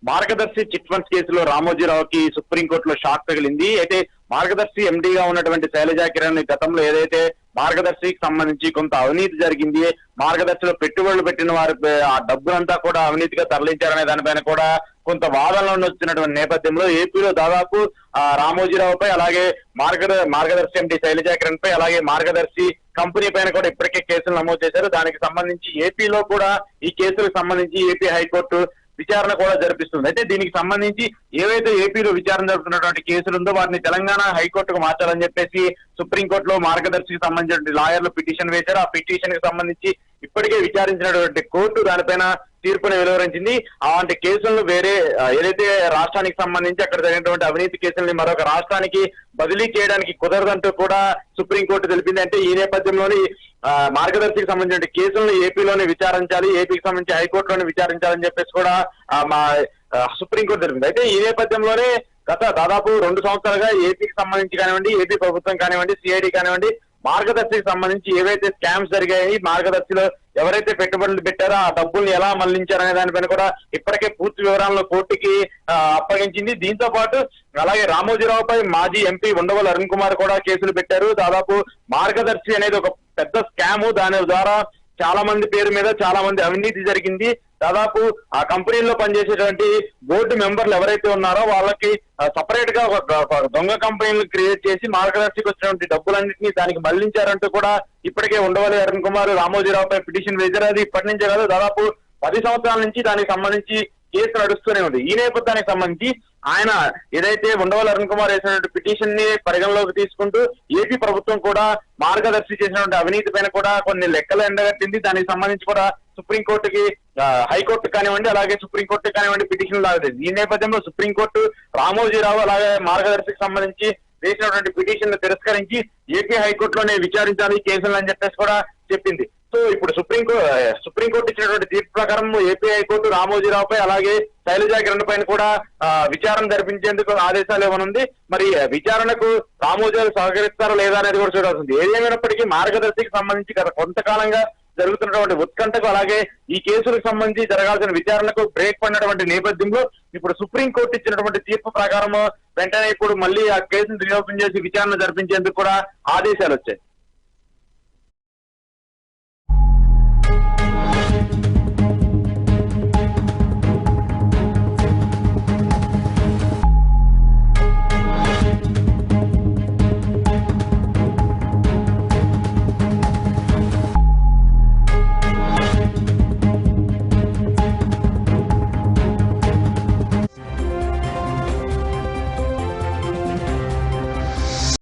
మార్గదర్శి chit funds కేసులో రామోజీరావుకి సుప్రీంకోర్టులో shock తగిలింది. అయితే మార్గదర్శి ఎండీగా ఉన్నటువంటి శైలజా కిరణ్ గతంలో ఏదైతే మార్గదర్శికి సంబంధించి కొంత అవినీతి జరిగింది, మార్గదర్శిలో పెట్టుబడులు పెట్టిన వారి ఆ డబ్బులంతా కూడా అవినీతిగా తరలించారనే దానిపైన కూడా కొంత వాదనలు వచ్చినటువంటి నేపథ్యంలో ఏపీలో దాదాపు రామోజీరావుపై అలాగే మార్గదర్శి ఎండీ శైలజా కిరణ్ పై అలాగే మార్గదర్శి కంపెనీ పైన కూడా ఇప్పటికే కేసులు నమోదు చేశారు. దానికి సంబంధించి ఏపీలో కూడా ఈ కేసులకు సంబంధించి ఏపీ హైకోర్టు విచారణ కూడా జరిపిస్తుంది. అయితే దీనికి సంబంధించి ఏవైతే ఏపీలో విచారణ జరుపుతున్నటువంటి కేసులు ఉందో వాటిని తెలంగాణ హైకోర్టుకు మార్చాలని చెప్పేసి సుప్రీంకోర్టులో మార్గదర్శికి సంబంధించిన లాయర్లు పిటిషన్ వేశారు. ఆ పిటిషన్ కి సంబంధించి ఇప్పటికే విచారించినటువంటి కోర్టు దానిపైన తీర్పుని వెలువరించింది. అలాంటి కేసులను వేరే ఏదైతే రాష్ట్రానికి సంబంధించి అక్కడ జరిగినటువంటి అవినీతి కేసుల్ని మరొక రాష్ట్రానికి బదిలీ చేయడానికి కుదరదంటూ కూడా సుప్రీంకోర్టు తెలిపింది. అంటే ఈ నేపథ్యంలోని మార్గదర్శికి సంబంధించిన కేసులను ఏపీలోనే విచారించాలి, ఏపీకి సంబంధించి హైకోర్టులోనే విచారించాలని చెప్పేసి కూడా మా సుప్రీంకోర్టు తెలిపింది. అయితే ఈ నేపథ్యంలోనే గత దాదాపు 2 సంవత్సరాలుగా ఏపీకి సంబంధించి కానివ్వండి, ఏపీ ప్రభుత్వం కానివ్వండి, సిఐడి కానివ్వండి, మార్గదర్శికి సంబంధించి ఏవైతే స్కామ్స్ జరిగాయి, మార్గదర్శిలో ఎవరైతే పెట్టుబడులు పెట్టారో ఆ డబ్బుల్ని ఎలా మళ్లించారనే దానిపైన కూడా ఇప్పటికే పూర్తి వివరాలను కోర్టుకి అప్పగించింది. దీంతో పాటు అలాగే రామోజీరావుపై మాజీ ఎంపీ ఉండవల్లి అరుణ్ కుమార్ కూడా కేసులు పెట్టారు. దాదాపు మార్గదర్శి అనేది ఒక పెద్ద స్కామ్, దాని ద్వారా చాలా మంది పేరు మీద చాలా మంది అవినీతి జరిగింది. దాదాపు ఆ కంపెనీలో పనిచేసేటువంటి బోర్డు మెంబర్లు ఎవరైతే ఉన్నారో వాళ్ళకి సపరేట్ గా ఒక దొంగ కంపెనీలు క్రియేట్ చేసి మార్గదర్శికి వచ్చినటువంటి డబ్బులన్నింటినీ దానికి మళ్లించారంటూ కూడా ఇప్పటికే ఉండవల్లి అరుణ్ కుమార్ రామోజీరావుపై పిటిషన్ వేశారు. అది ఇప్పటి నుంచే కాదు, దాదాపు 10 సంవత్సరాల నుంచి దానికి సంబంధించి కేసు నడుస్తూనే ఉంది. ఈ నేపథ్యానికి సంబంధించి ఆయన ఏదైతే ఉండవల్లి అరుణ్ కుమార్ వేసినటువంటి పిటిషన్ ని పరిగణలోకి తీసుకుంటూ ఏపీ ప్రభుత్వం కూడా మార్గదర్శి చేసినటువంటి అవినీతి పైన కూడా కొన్ని లెక్కలు ఎండగట్టింది. దానికి సంబంధించి కూడా సుప్రీంకోర్టుకి హైకోర్టు కానివ్వండి, అలాగే సుప్రీంకోర్టు కానివ్వండి పిటిషన్ లాగలేదు. ఈ నేపథ్యంలో సుప్రీంకోర్టు రామోజీరావు అలాగే మార్గదర్శికి సంబంధించి వేసినటువంటి పిటిషన్ తిరస్కరించి ఏపీ హైకోర్టులోనే విచారించాలి కేసులు అని చెప్పేసి కూడా చెప్పింది. సో ఇప్పుడు సుప్రీంకోర్టు ఇచ్చినటువంటి తీర్పు ప్రకారం ఏపీ హైకోర్టు రామోజీరావుపై అలాగే శైలజా కిరణ్ పైన కూడా విచారణ జరిపించేందుకు ఆదేశాలు ఇవ్వనుంది. మరి విచారణకు రామోజీరావు సహకరిస్తారా లేదా అనేది కూడా చూడాల్సింది. ఏదేమైనప్పటికీ మార్గదర్శికి సంబంధించి గత కొంతకాలంగా జరుగుతున్నటువంటి ఉత్కంఠకు అలాగే ఈ కేసులకు సంబంధించి జరగాల్సిన విచారణకు బ్రేక్ పడినటువంటి నేపథ్యంలో ఇప్పుడు సుప్రీంకోర్టు ఇచ్చినటువంటి తీర్పు ప్రకారం వెంటనే ఇప్పుడు మళ్ళీ ఆ కేసును రీఓపెన్ చేసి విచారణ జరిపించేందుకు కూడా ఆదేశాలు వచ్చాయి.